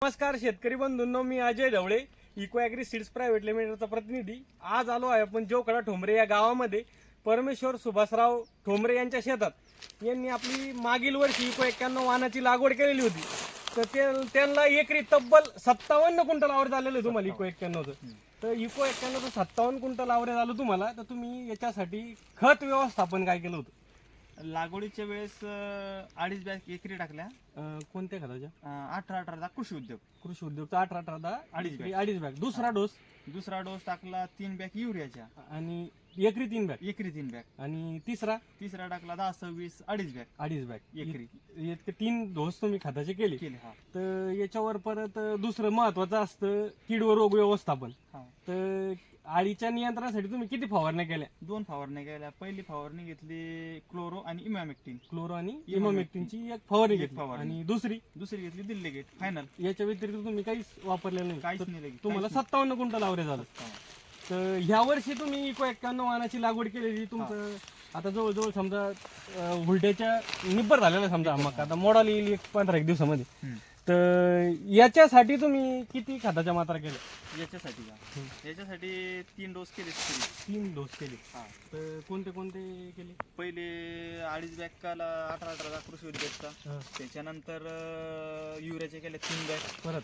नमस्कार शेतकरी बंधूंनो, मी Ajay Dhawale, eco agri seeds private लिमिटेडचा प्रतिनिधी. आज आलो आहे आपण जोकडा ठोंबरे या गावामध्ये परमेश्वर सुभाषराव ठोंबरे यांच्या शेतात. यांनी आपली मागील वर्षी इको 91 वाहनाची लागवड केलेली होती. तर त्यांना एकरी तब्बल 57 क्विंटल आवरेज आलेलं आहे तुम्हाला इको 91चं. तर इको 91चं 57 क्विंटल आवरेज आलं तुम्हाला. तर तुम्ही याच्यासाठी खत व्यवस्थापन काय केलं होतं? लागवडीच्या वेळेस 2.5 बॅग एकरी टाकल्या. कोणत्या खताच्या? 18 कृषी उद्योग. कृषी उद्योगचा 18 अडीच बॅग. दुसरा डोस टाकला 3 बॅग युरियाच्या आणि एकरी 3 बॅग. आणि तिसरा टाकला 10-26 2.5 बॅग एकरी. इतके 3 डोस तुम्ही खताचे केले. तर याच्यावर परत दुसरं महत्वाचं असतं कीड व रोग व्यवस्थापन. तर आळीच्या नियंत्रणासाठी तुम्ही किती फवारण्या केल्या? 2 फवारण्या केल्या. पहिली फवारणी घेतली क्लोरो आणि इमॅमेक्टिनची एक फवारणी घेतली. आणि दुसरी घेतली दिल्ली गेट फायनल. याच्या व्यतिरिक्त तुम्ही काहीच वापरलेलं नाही? काहीच नाही. तुम्हाला 57 क्विंटल आवरेज झालं. तर ह्या वर्षी तुम्ही इको 91 वाहनाची लागवड केलेली. तुमचं आता जवळजवळ समजा हुलट्याच्या निब्बर झालेला समजा मग आता मोडाला येईल 15-1 दिवसामध्ये. तर याच्यासाठी तुम्ही किती खताच्या मात्रा केल्या? याच्यासाठी 3 डोस केले. 3 डोस केले. तर कोणते केले? पहिले 2.5 बॅग काला 18 कृषी उद्योगचा. त्याच्यानंतर युरियाचे केले 3 बॅग. परत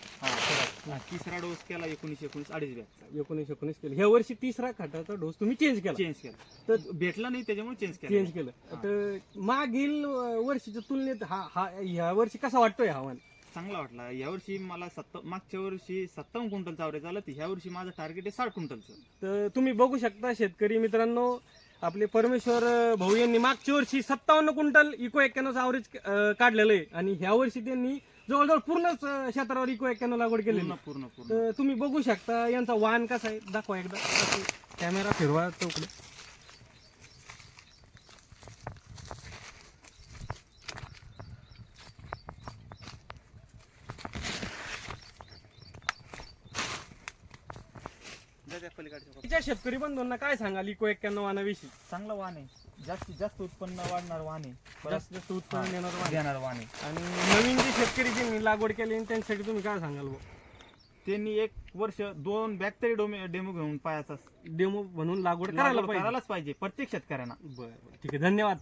तिसरा डोस केला 19 2.5 बॅग. 19 केले. ह्या वर्षी तिसरा खताचा डोस तुम्ही चेंज केला. तर भेटला नाही त्याच्यामुळे चेंज केलं. तर मागील वर्षीच्या तुलनेत ह्या वर्षी कसा वाटतोय हवामान? चांगला वाटला. यावर्षी मला मागच्या वर्षी 57 क्विंटलचा आवरेज आला. तर ह्या वर्षी माझं टार्गेट आहे 60 क्विंटलचं. तर तुम्ही बघू शकता शेतकरी मित्रांनो, आपले परमेश्वर भाऊ यांनी मागच्या वर्षी 57 क्विंटल इको 91चं आवरेज काढलेलं आहे. आणि ह्या वर्षी त्यांनी जवळजवळ पूर्णच क्षेत्रावर इको 91 लागवड केलेली. पूर्ण. तर तुम्ही बघू शकता यांचा वाहन कसा आहे, दाखवा एकदा. कॅमेरा फिरवा चौकडे. शेतकरी बंधूंना काय सांगाल इको 91 वाहनाविषयी? चांगला वाहन आहे. जास्तीत जास्त उत्पन्न वाढणार वाहन आहे. जास्त उत्पन्न देणार वाहन आहे. आणि नवीन जे शेतकरी ज्यांनी लागवड केली त्यांच्यासाठी तुम्ही काय सांगाल? त्यांनी 1 वर्ष 2 बॅग तरी डेमो घेऊन पायाचा डेमो म्हणून लागवड करायलाच पाहिजे प्रत्येक शेतकऱ्यांना. बरं, ठीक आहे. धन्यवाद.